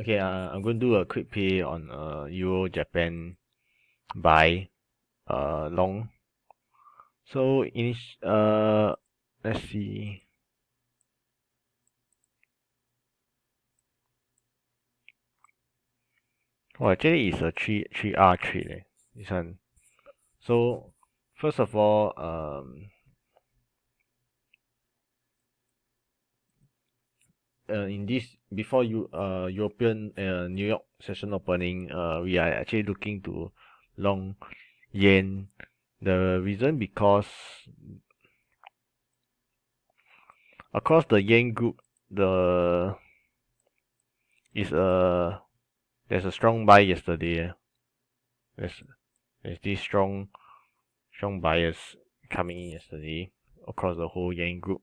Okay, I'm going to do a quick pay on Euro Japan buy long. So let's see. Oh, actually it's a three R trade. This one. So first of all, in this before European New York session opening, we are actually looking to long yen. The reason because across the yen group, the is there's a strong buy yesterday. There's this strong buyers coming in yesterday across the whole yen group.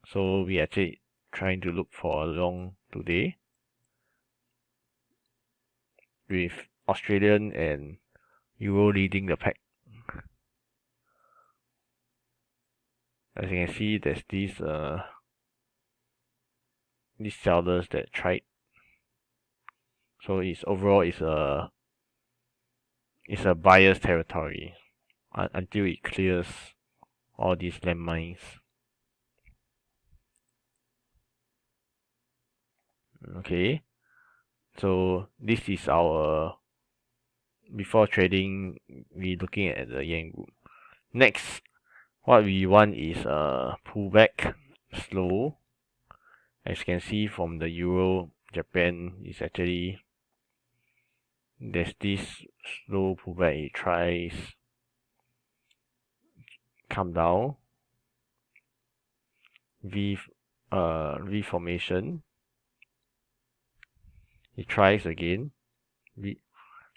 So we actually trying to look for a long today with Australian and Euro leading the pack. As you can see, there's these sellers that tried. So it's overall it's a buyer's territory until it clears all these landmines. Okay, so this is our before trading. We looking at the yen group. Next, what we want is a pullback, slow. As you can see from the Euro, Japan is actually there's this slow pullback. It tries come down, V formation. It tries again.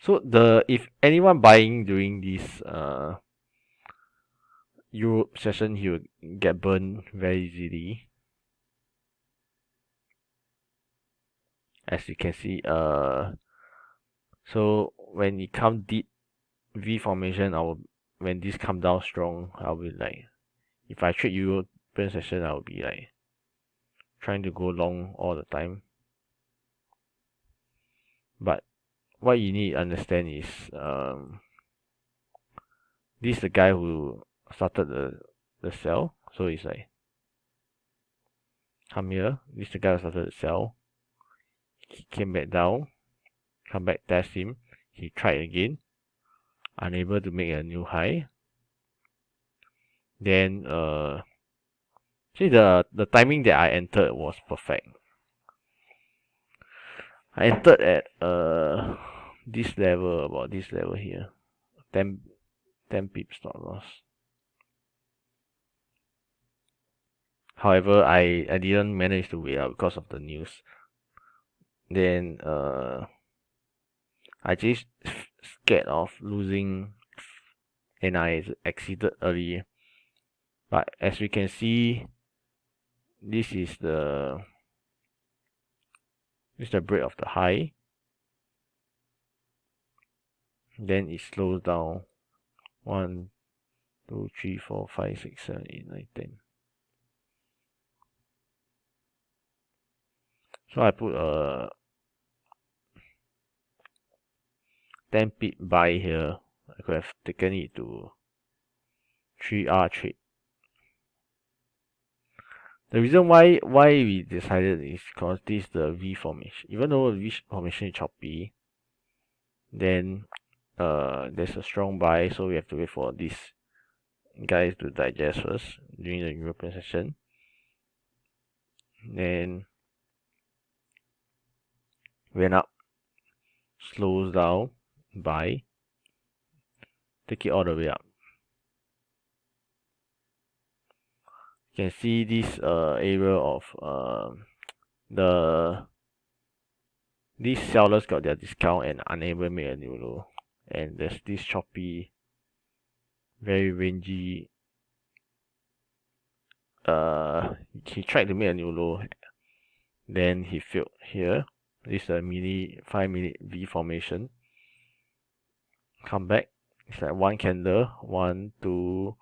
So if anyone buying during this Europe session, he will get burned very easily. As you can see, so when it come deep V formation, when this come down strong, I'll be like, if I trade European session, I'll be like trying to go long all the time. But what you need to understand is this is the guy who started the sell. So it's like come here, this is the guy who started the sell. He came back down, come back test him, he tried again, unable to make a new high. Then see the timing that I entered was perfect. I entered at this level, about this level here. 10 pips stop loss. However, I didn't manage to wait out because of the news. Then I just scared of losing and I exited early. But as we can see, this is the break of the high. Then it slows down. 1, 2, 3, 4, 5, 6, 7, 8, 9, 10. So I put a 10 pip buy here. I could have taken it to 3R trade. The reason why we decided is because this is the V formation. Even though the V formation is choppy, then there's a strong buy, so we have to wait for these guys to digest first during the European session. Then went up, slows down, buy, take it all the way up. You can see this area of these sellers got their discount and unable to make a new low, and there's this choppy, very rangy. He tried to make a new low, then he failed here. This is a 5-minute V formation. Come back. It's like one candle. 1, 2,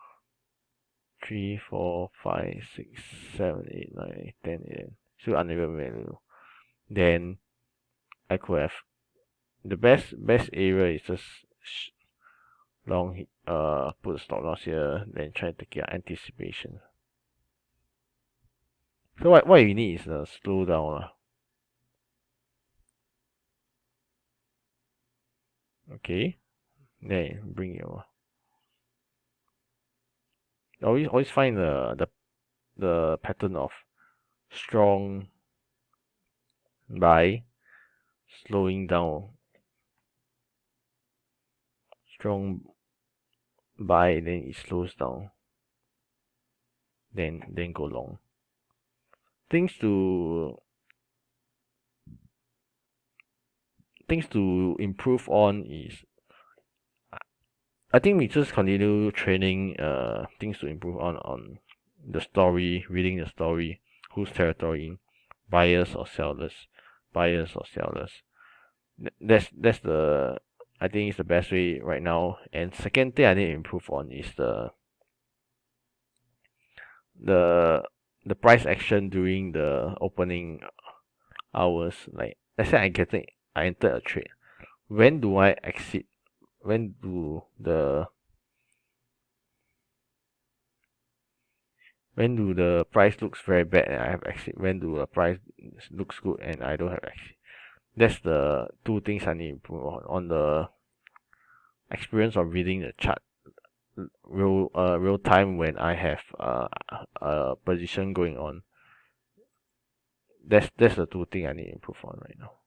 3, 4, 5, 6, 7, 8, 9, 10, 11. Still unable to make a new low. Then I could have the best area is just long put a stop loss here, then try to take your anticipation. So what you need is a slow down. Okay, then bring your always find the pattern of strong buy, slowing down, strong buy, then it slows down, then go long. Things to improve on is, I think we just continue training things to improve on the story, reading the story, whose territory, buyers or sellers, That's the, I think it's the best way right now. And second thing I need to improve on is the the price action during the opening hours. Like let's say I entered a trade. When do I exit? When do the price looks very bad and I have exit? When do the price looks good and I don't have exit? That's the two things I need to improve on the experience of reading the chart real time when I have a position going on. That's the two things I need to improve on right now.